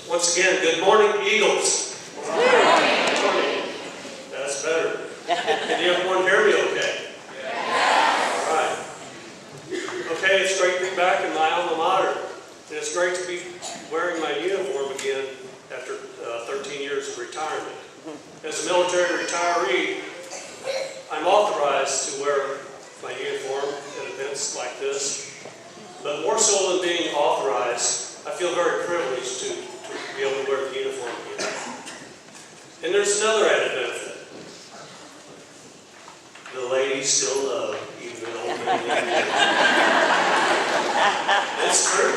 Once again, good morning, Eagles. Good morning. That's better. Can everyone hear me okay? Yeah. All right. Okay, it's great to be back in my alma mater. And it's great to be wearing my uniform again after 13 years of retirement. As a military retiree, I'm authorized to wear my uniform at events like this. But more so than being authorized, I feel very privileged to be able to wear the uniform again. And there's another added benefit. The ladies still love even an old man. It's true.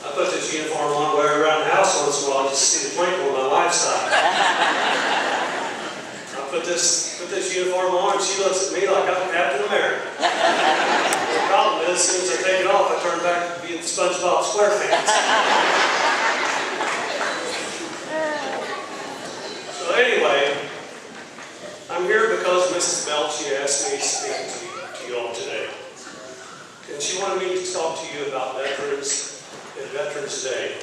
I put this uniform on, wear it around the house once in a while just to see the twinkle in my wife's eye. Put this uniform on, and she looks at me like I'm Captain America. The problem is, as soon as I take it off, I turn back to being SpongeBob SquarePants. So anyway, I'm here because Mrs. Bell, she asked me to speak to you all today. And she wanted me to talk to you about veterans and Veterans Day.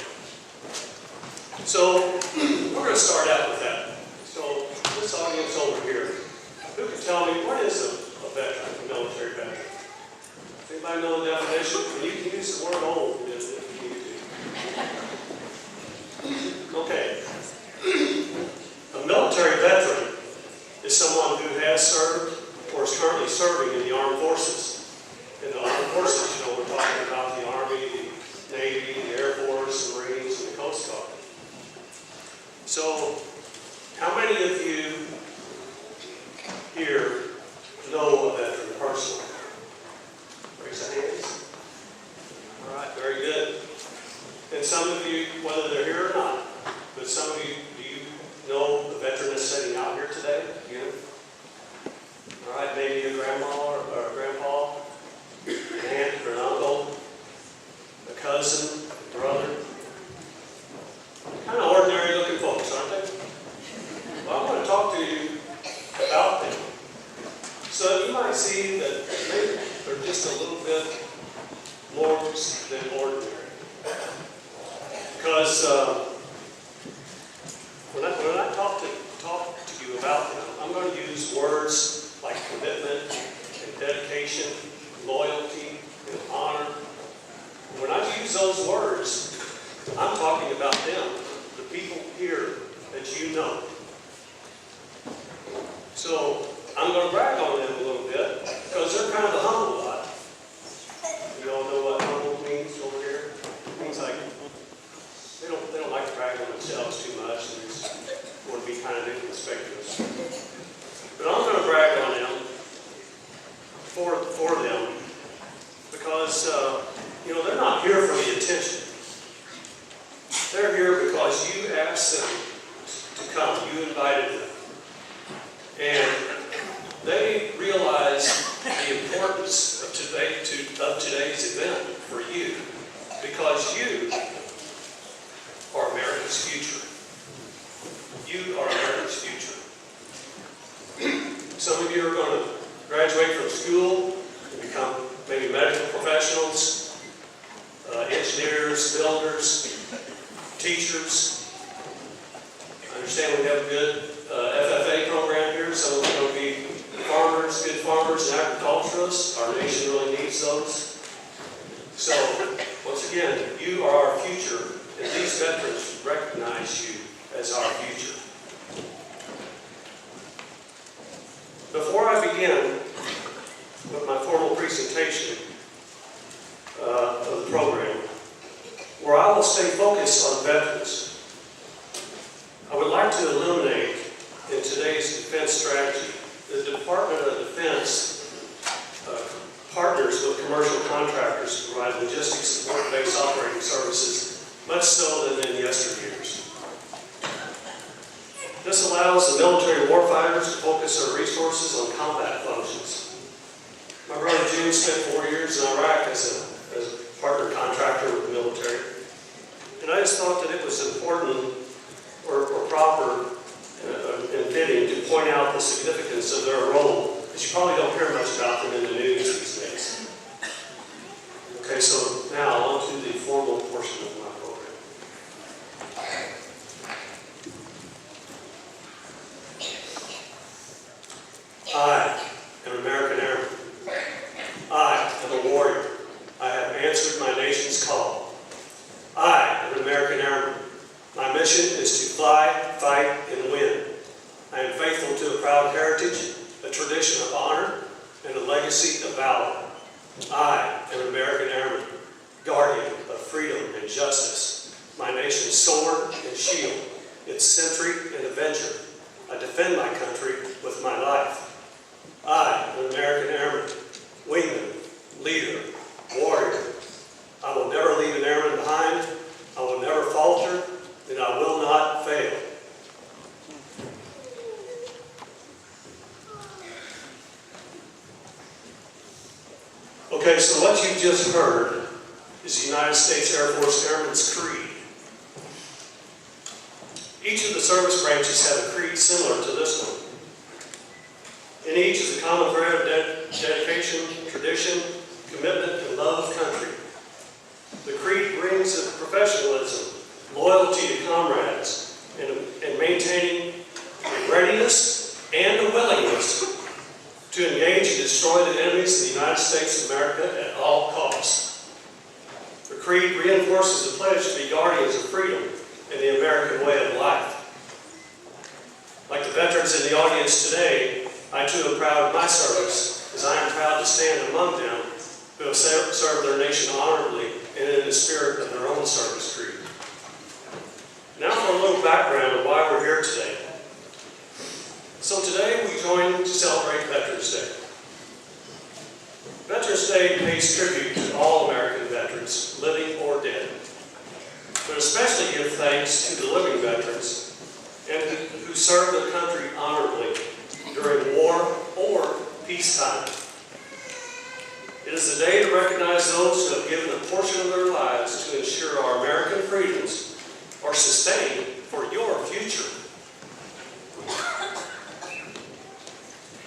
So we're going to start out with that. So this audience over here, who can tell me what is a veteran, a military veteran? Does anybody know the definition? And you can use the word old if you need to. Okay. A military veteran is someone who has served or is currently serving in the armed forces. In the armed forces, we're talking about the Army, the Navy, the Air Force, the Marines, and the Coast Guard. So, how many of you here know a veteran personally? Raise your hands. All right, very good. And some of you, whether they're here or not, but some of you, do you know the veteran that's sitting out here today? You? All right, maybe a grandma or a grandpa, an aunt or an uncle, a cousin, a brother. Kind of ordinary looking folks, aren't they? Well, I want to talk to you about them. So you might see that maybe they're just a little bit more than ordinary. Because when I talk to you about them, I'm going to use words like commitment and dedication, loyalty and honor. When I use those words, I'm talking about them, the people here that you know. So I'm going to brag on them a little bit because they're kind of a humble lot. You all know what humble means over here? It means like they don't like to brag on themselves too much and just want to be kind of inconspicuous. But I'm going to brag on them for them because they're not here for the attention. They're here because you asked them to come. You invited them. And they realize the importance of today's event for you because you are America's future. You are America's future. Some of you are going to graduate from school and become maybe medical professionals, engineers, builders, teachers. I understand we have a good FFA program here, so we're going to be farmers, good farmers and agriculturalists. Our nation really needs those. So, once again, you are our future, and these veterans recognize you as our future. Before I begin with my formal presentation of the program, where I will stay focused on veterans, I would like to illuminate in today's defense strategy, the Department of Defense partners with commercial contractors to provide logistics support-based operating services, much so than in yesteryears. This allows the military warfighters to focus their resources on combat functions. My brother Eugene spent 4 years in Iraq as a partner contractor with the military, and I just thought that it was important or proper and fitting to point out the significance of their role, because you probably don't hear much about them in the news these days. Okay, so now on to the formal portion of my program. I am an American Airman. I am a warrior. I have answered my nation's call. I am an American Airman. My mission is to fly, fight, and win. I am faithful to a proud heritage, a tradition of honor, and a legacy of valor. I am an American Airman, guardian of freedom and justice, my nation's sword and shield, its sentry and avenger. I defend my country with my life. I am an American Airman, wingman, leader, warrior. I will never leave an airman behind. I will never falter, and I will not fail. Okay, so what you just heard is the United States Air Force Airman's Creed. Each of the service branches have a creed similar to this one. In each is a common thread of dedication, tradition, commitment, and love of country. The creed brings of professionalism, loyalty to comrades, and maintaining a readiness and a willingness to engage and destroy the enemies of the United States of America at all costs. The creed reinforces the pledge to be guardians of freedom and the American way of life. Like the veterans in the audience today, I too am proud of my service, as I am proud to stand among them who have served their nation honorably and in the spirit of their own service creed. Now for a little background of why we're here today. So today we join to celebrate Veterans Day. Veterans Day pays tribute to all American veterans, living or dead, but especially give thanks to the living veterans and who serve their country honorably during war or peacetime. It is a day to recognize those who have given a portion of their lives to ensure our American freedoms are sustained for your future.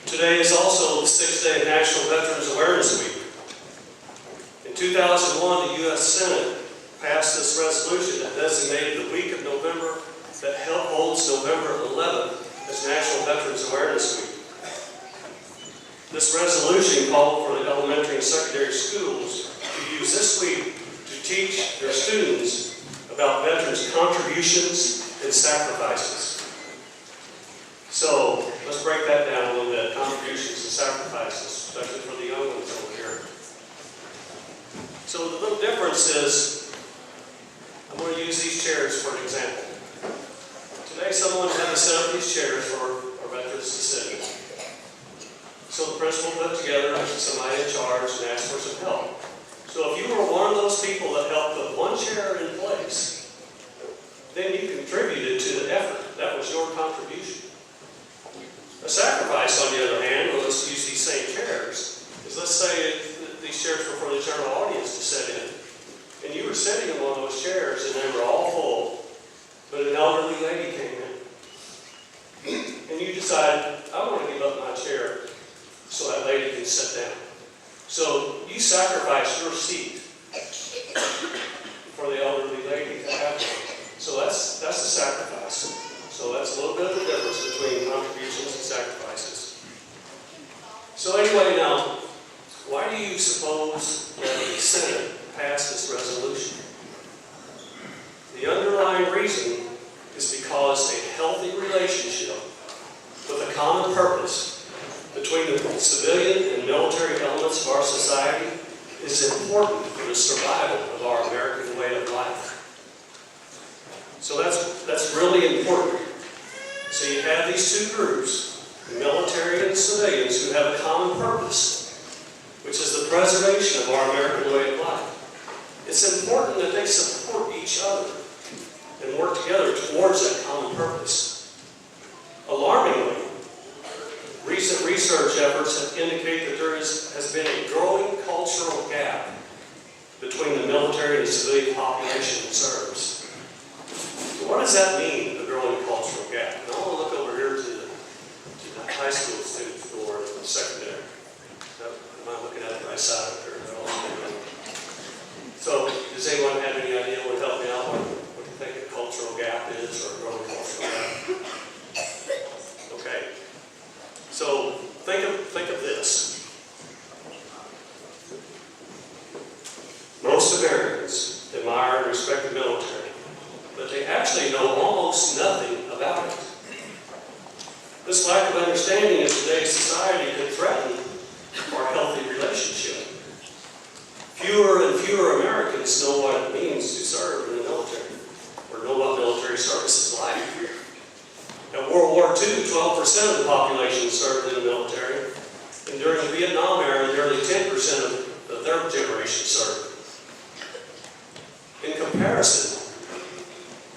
Today is also the 6th day of National Veterans Awareness Week. In 2001, the U.S. Senate passed this resolution that designated the week of November that holds November 11th as National Veterans Awareness Week. This resolution called for the elementary and secondary schools to use this week to teach their students about veterans' contributions and sacrifices. So, let's break that down a little bit, contributions and sacrifices, especially for the young ones over here. So the little difference is, I'm going to use these chairs for an example. Today someone had to set up these chairs for our veterans to sit in. So the principal put together somebody in charge and asked for some help. So if you were one of those people that helped put one chair in place, then you contributed to the effort. That was your contribution. A sacrifice, on the other hand, well, let's use these same chairs, is let's say these chairs were for the general audience to sit in. And you were sitting in one of those chairs and they were all full, but an elderly lady came in. And you decided, I want to give up my chair so that lady can sit down. So you sacrificed your seat for the elderly lady to have one. So that's a sacrifice. So that's a little bit of the difference between contributions and sacrifices. So anyway, now, why do you suppose that the Senate passed this resolution? The underlying reason is because a healthy relationship with a common purpose between the civilian and military elements of our society is important for the survival of our American way of life. So that's really important. So you have these two groups, the military and civilians, who have a common purpose, which is the preservation of our American way of life. It's important that they support each other and work together towards that common purpose. Alarmingly, recent research efforts have indicated that there has been a growing cultural gap between the military and the civilian population that serves. So what does that mean, the growing cultural gap? And I want to look over So think of this. Most Americans admire and respect the military, but they actually know almost nothing about it. This lack of understanding in today's society could threaten our healthy relationship. Fewer and fewer Americans know what it means to serve in the military, or know what military service is like. At World War II, 12% of the population served in the military, and during the Vietnam era, nearly 10% of the third generation served. In comparison,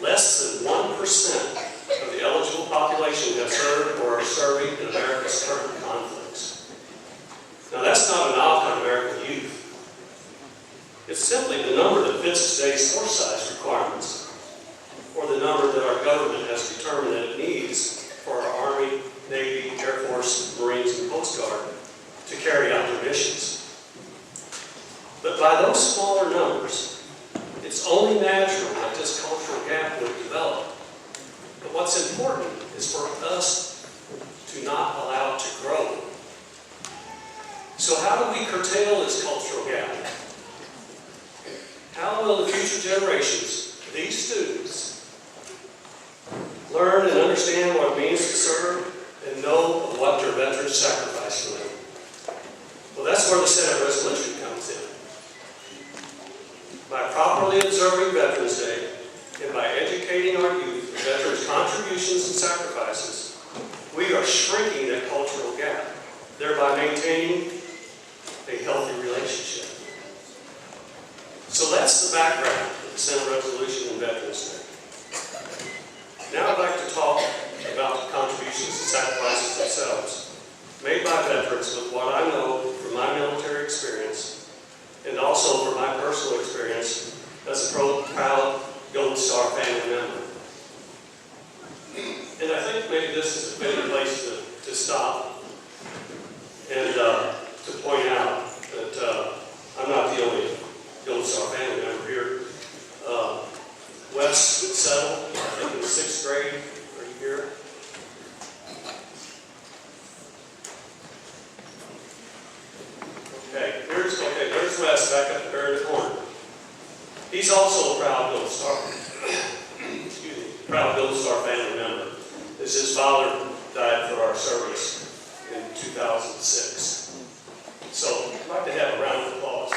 less than 1% of the eligible population have served or are serving in America's current conflicts. Now that's not a knock on American youth. It's simply the number that fits today's force size requirements, or the number that our government has determined that it needs for our Army, Navy, Air Force, Marines, and Coast Guard to carry out their missions. But by those smaller numbers, it's only natural that this cultural gap would develop. But what's important is for us to not allow it to grow. So how do we curtail this cultural gap? How will the future generations, these students, learn and understand what it means to serve and know what their veterans sacrificed for them? Well, that's where the Senate resolution comes in. By properly observing Veterans Day and by educating our youth in veterans' contributions and sacrifices, we are shrinking that cultural gap, thereby maintaining a healthy relationship. So that's the background of the Senate resolution and Veterans Day. Now I'd like to talk about the contributions and sacrifices themselves, made by veterans with what I know from my military experience, and also from my personal experience as a proud Golden Star family member. And I think maybe this is a better place to stop and to point out that I'm not the only Golden Star family member here. Wes settled, I think in the 6th grade. Are you here? There's Wes back up there in the corner. He's also a proud Golden Star. Excuse me, proud Golden Star family member. As his father died for our service in 2006. So I'd like to have a round of applause.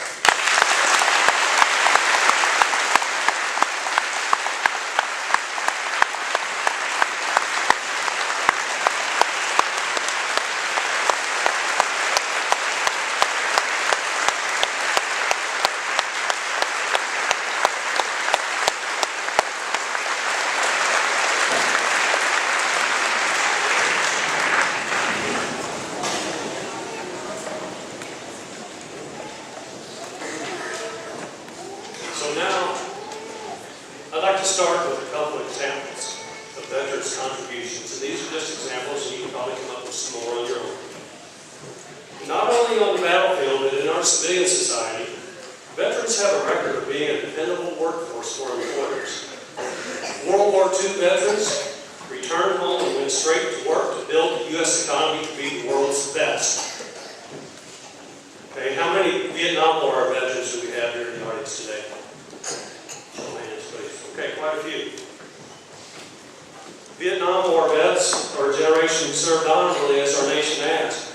So now, I'd like to start with a couple of examples of veterans' contributions. And these are just examples, and you can probably come up with some more on your own. Not only on the battlefield, but in our civilian society, veterans have a record of being a dependable workforce for employers. World War II veterans returned home and went straight to work to build the U.S. economy to be the world's best. Okay, how many Vietnam War veterans do we have here in the audience today? Okay, quite a few. Vietnam War vets are a generation who served honorably as our nation asked.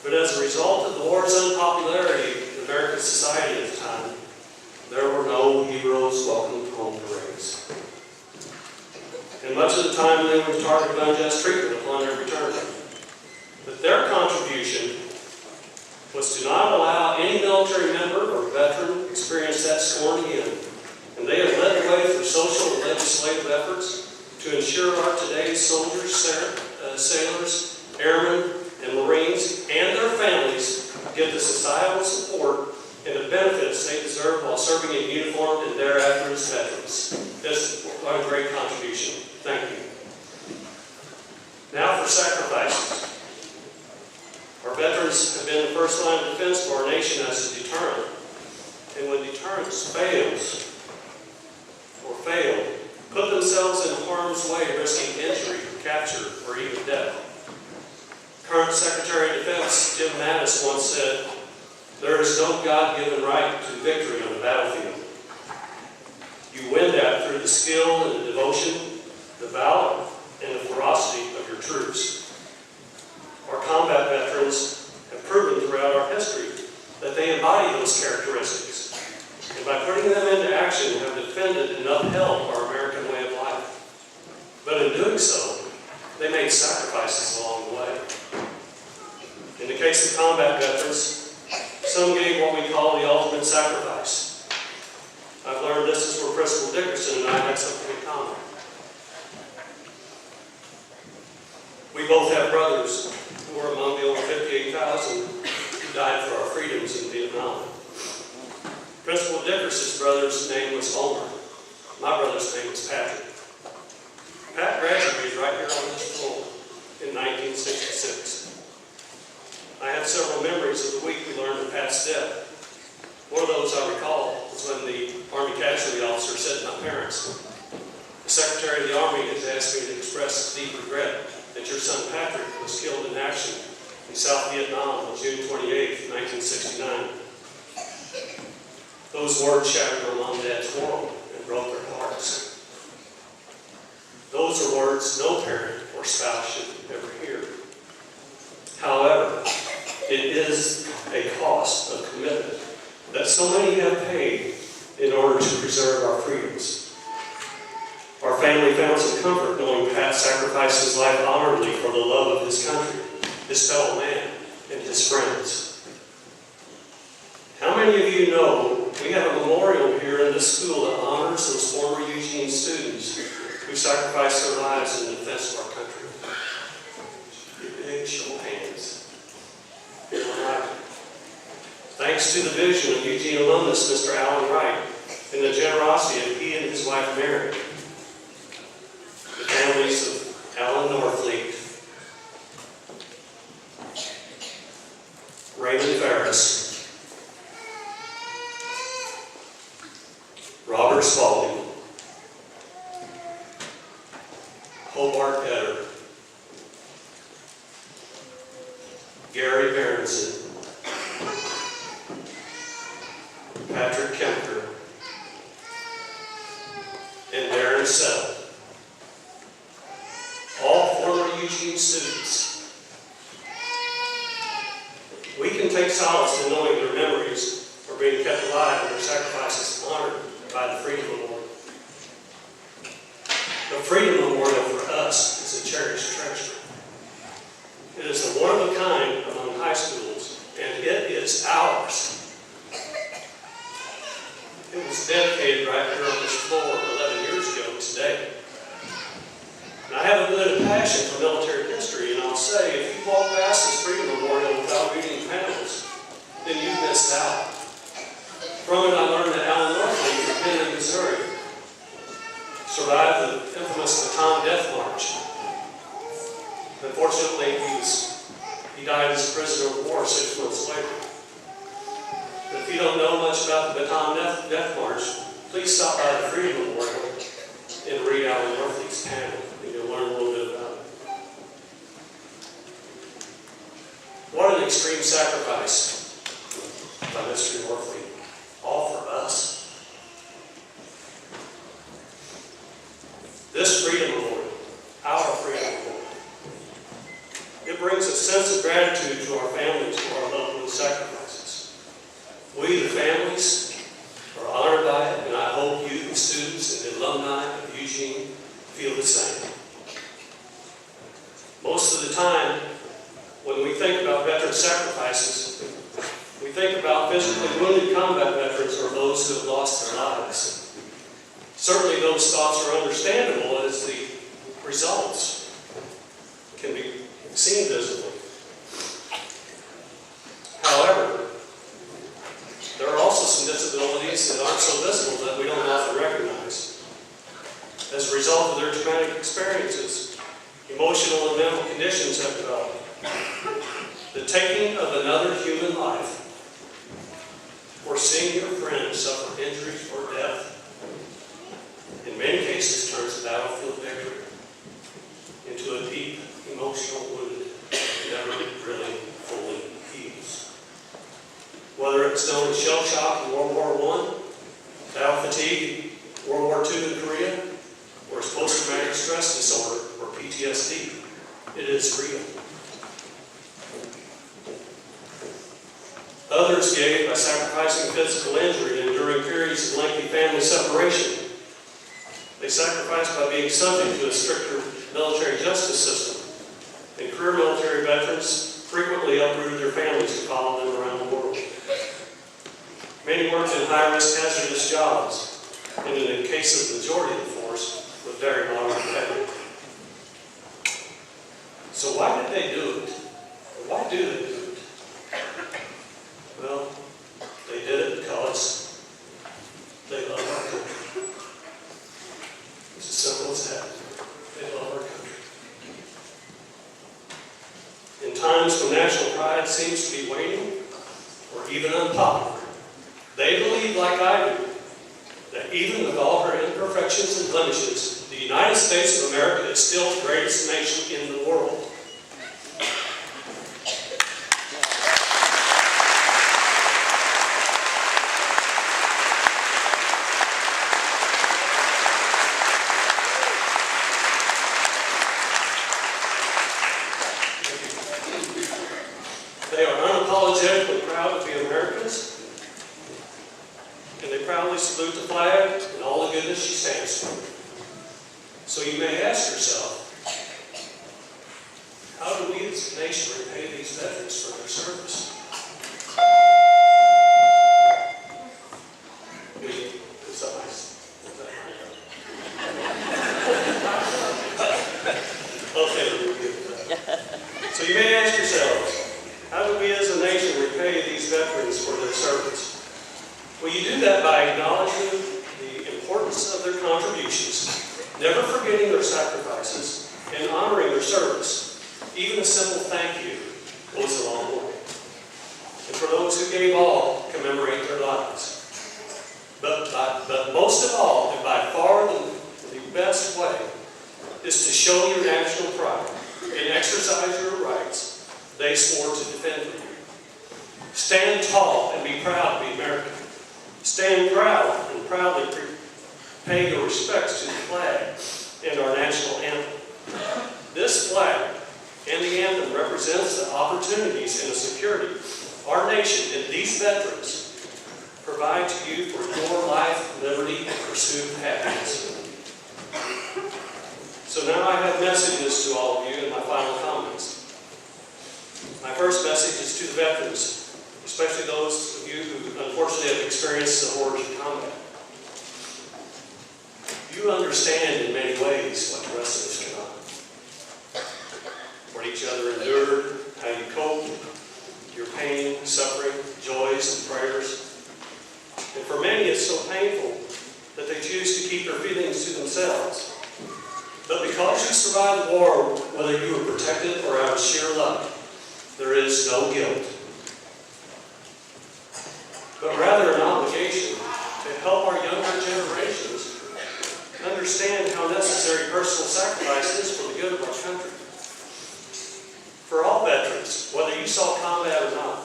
But as a result of the war's unpopularity in American society at the time, there were no heroes welcomed home parades. And much of the time they were targeted of unjust treatment upon their return. But their contribution was to not allow any military member or veteran experience that scorn again. And they have led the way through social and legislative efforts to ensure our today's soldiers, sailors, airmen, and Marines, and their families get the societal support and the benefits they deserve while serving in uniform and thereafter as veterans. That's what a great contribution. Thank you. Now for sacrifices. Our veterans have been the first line of defense for our nation as a deterrent. And when deterrence fails, put themselves in harm's way, risking injury, capture, or even death. Current Secretary of Defense Jim Mattis once said, "There is no God-given right to victory on the battlefield. You win that through the skill and the devotion, the valor, and the ferocity of your troops." Our combat veterans have proven throughout our history that they embody those characteristics, and by putting them into action have defended and upheld our American way of life. But in doing so, they made sacrifices along the way. In the case of combat veterans, some gave what we call the ultimate sacrifice. I've learned this is where Principal Dickerson and I had something in common. We both have brothers who were among the over 58,000 who died for our freedoms in Vietnam. Principal Dickerson's brother's name was Homer. My brother's name was Patrick. Pat graduated right here on this floor in 1966. I have several memories of the week we learned of Pat's death. One of those I recall was when the Army casualty officer said to my parents, "The Secretary of the Army has asked me to express deep regret that your son Patrick was killed in action in South Vietnam on June 28, 1969. Those words shattered my mom and dad's world and broke their hearts. Those are words no parent or spouse should ever hear. However, it is a cost of commitment that so many have paid in order to preserve our freedoms. Our family found some comfort knowing Pat sacrificed his life honorably for the love of his country, his fellow man, and his friends. How many of you know we have a memorial here in this school that honors those former Eugene students who sacrificed their lives in defense of our country? A big show of hands. Thanks to the vision of Eugene alumnus, Mr. Allen Wright, and the generosity of he and his wife Mary, the families of Alan Norfleet, Raymond Ferris, Robert Spaulding, Hobart Etter, Gary Berenson, Patrick Kempker, and Darren Sell, all former Eugene students. We can take solace in knowing their memories are being kept alive and their sacrifices honored by the Freedom Memorial. The Freedom Memorial for us is a cherished treasure. It is a one of a kind among high schools, and it is ours. It was dedicated right here on this floor 11 years ago today. And I have a bit of passion for military history, and I'll say, if you walk past this Freedom Memorial without reading panels, then you've missed out. From it, I learned that Alan Norfleet from Henry, Missouri, survived the infamous Bataan Death March. Unfortunately, he died as a prisoner of war 6 months later. But if you don't know much about the Bataan Death March, please stop by the Freedom Memorial and read Alan Norfleet's panel, and you'll learn a little bit about it. What an extreme sacrifice by Mr. Norfleet, all for us. This Freedom Memorial, our Freedom Memorial, it brings a sense of gratitude to our families for our loved ones' sacrifices. We, the families, are honored by it, and I hope you, the students and the alumni of Eugene, feel the same. Most of the time, when we think about veteran sacrifices, we think about physically wounded combat veterans or those who have lost their lives. Certainly those thoughts are understandable as the results can be seen visibly. However, there are also some disabilities that aren't so visible that we don't often recognize. As a result of their traumatic experiences, emotional and mental conditions have developed. The taking of another human life, or seeing your friend suffer injuries or death, in many cases turns a battlefield victory into a deep emotional wound never efforts known as shell shock in World War I, battle fatigue in World War II in Korea, or as post-traumatic stress disorder, or PTSD. It is real. Others gave by sacrificing physical injury and enduring periods of lengthy family separation. They sacrificed by being subject to a stricter military justice system. And career military veterans frequently uprooted their families to follow them around the world. Many worked in high-risk, hazardous jobs, and in the case of the majority of the force, with very moderate pay. So why did they do it? Or why do they do it? Well, they did it because they love our country. It's as simple as that. They love our country. In times when national pride seems to be waning, or even unpopular, they believe, like I do, that even with all her imperfections and blemishes, the United States of America is still the greatest nation in the world. They are unapologetically proud to be Americans, and they proudly salute the flag and all the goodness she stands for. So you may ask yourself, how do we as a nation repay these veterans for their service? Is that nice? Okay, we'll give it that. So you may ask yourselves, how do we as a nation repay these veterans for their service? Well, you do that by acknowledging the importance of their contributions, never forgetting their sacrifices, and honoring their service. Even a simple thank you goes a long way. And for those who gave all, commemorate their lives. But most of all, and by far the best way, is to show your national pride and exercise your rights they swore to defend for you. Stand tall and be proud to be American. Stand proud and proudly pay your respects to the flag and our national anthem. This flag and the anthem represents the opportunities and the security our nation and these veterans provide to you for your life, liberty, and pursuit of happiness. So now I have messages to all of you in my final comments. My first message is to the veterans, especially those of you who unfortunately have experienced the horrors of combat. You understand in many ways what the rest of us cannot. What each other endured, how you coped, your pain, suffering, joys, and prayers. And for many it's so painful that they choose to keep their feelings to themselves. But because you survived the war, whether you were protected or out of sheer luck, there is no guilt, but rather an obligation to help our younger generations understand how necessary personal sacrifice is for the good of our country. For all veterans, whether you saw combat or not,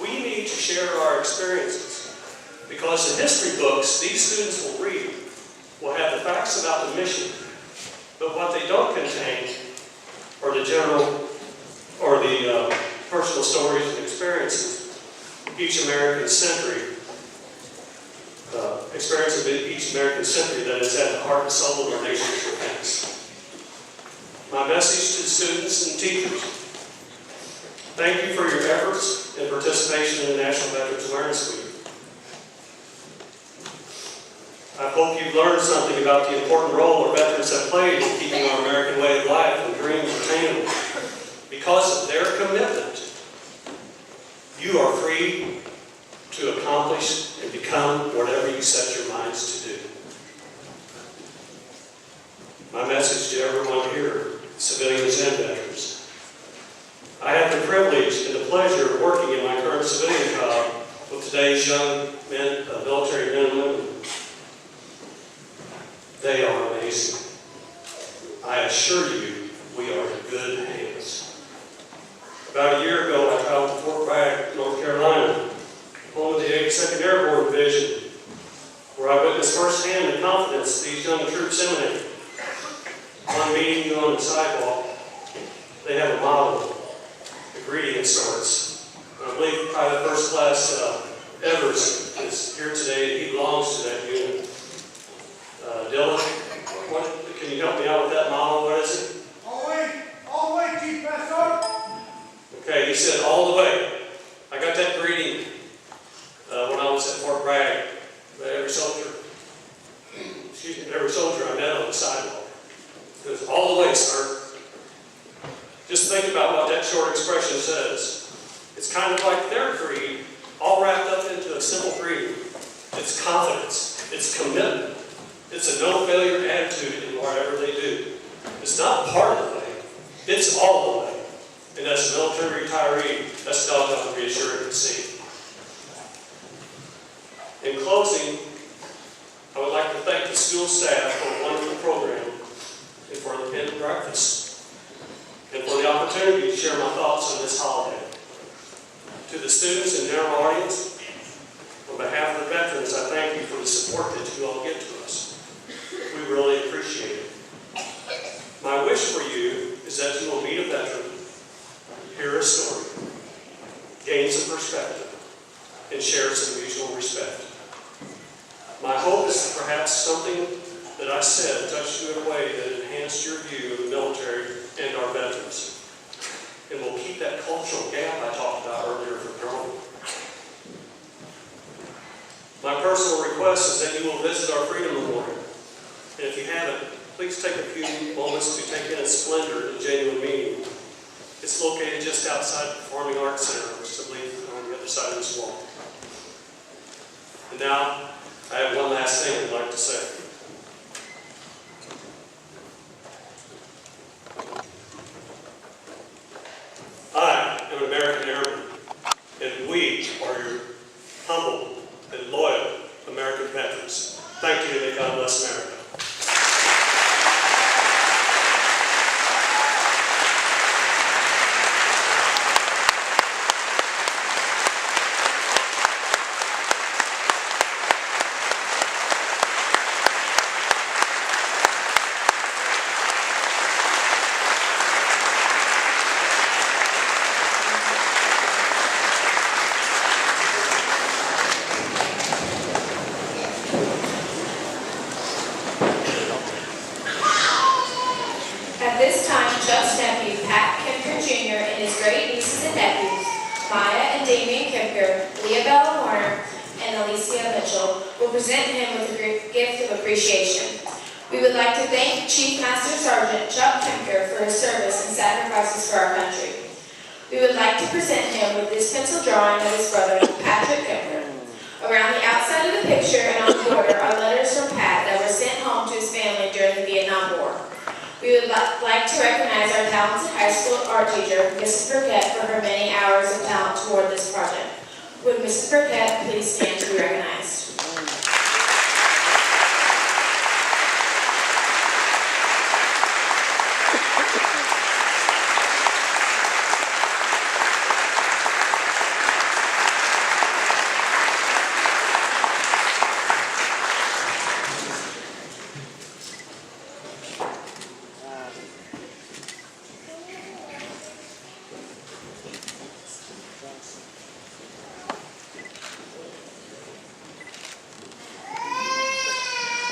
we need to share our experiences, because the history books these students will read will have the facts about the mission, but what they don't contain are the general or the personal stories and experiences each American century, experience of each American century that is at the heart and soul of our nation's defense. My message to the students and teachers: thank you for your efforts and participation in the National Veterans Awareness Week. I hope you've learned something about the important role our veterans have played in keeping our American way of life and dreams attainable. Because of their commitment, you are free to accomplish and become whatever you set your minds to do. My message to everyone here, civilians and veterans: I have the privilege and the pleasure of working in my current civilian job with today's young men, military men and women. They are amazing. I assure you, we are in good hands. About a year ago, I traveled to Fort Bragg, North Carolina, 82nd Airborne Division, where I witnessed firsthand the confidence these young troops emanate. On meeting you on the sidewalk, they have a motto, the greeting starts. I believe Private First Class Evers is here today, and he belongs to that unit. Dylan, can you help me out with that motto? What is it? All the way, Chief Master. Okay, he said all the way. I got that greeting when I was at Fort Bragg. Every soldier I met on the sidewalk. It was all the way, sir. Just think about what that short expression says. It's kind of like their creed, all wrapped up into a simple greeting. It's confidence. It's commitment. It's a no-failure attitude in whatever they do. It's not part of the way. It's all the way. And as a military retiree, that's doggone reassuring to see. In closing, I would like to thank the school staff for a wonderful program and for the end breakfast, and for the opportunity to share my thoughts on this holiday. To the students and general audience, on behalf of the veterans, I thank you for the support that you all give to us. We really appreciate it. My wish for you is that you will meet a veteran, hear a story, gain some perspective, and share some mutual respect. My hope is that perhaps something that I said touched you in a way that enhanced your view of the military and our veterans, and will keep that cultural gap I talked about earlier from growing. My personal request is that you will visit our Freedom Memorial. And if you haven't, please take a few moments to take in its splendor and genuine meaning. It's located just outside the Performing Arts Center, which I believe is on the other side of this wall. And now, I have one last thing I'd like to say. I am an American Airman, and we are your humble and loyal American veterans. Thank you, and may God bless America. At this time, Chuck's nephew, Pat Kempker Jr., and his great nieces and nephews, Maya and Damian Kempker, Leah Bella Warner, and Alicia Mitchell, will present him with a gift of appreciation. We would like to thank Chief Master Sergeant Chuck Kempker for his service and sacrifices for our country. We would like to present him with this pencil drawing of his brother, Patrick Kempker. Around the outside of the picture and on the border are letters from Pat that were sent home to his family during the Vietnam War. We would like to recognize our talented high school art teacher, Mrs. Burkett, for her many hours of talent toward this project. Would Mrs. Burkett please stand to be recognized?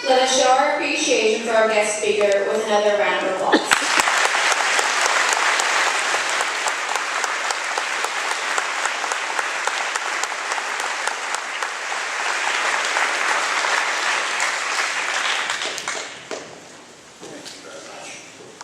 Let us show our appreciation for our guest speaker with another round of applause.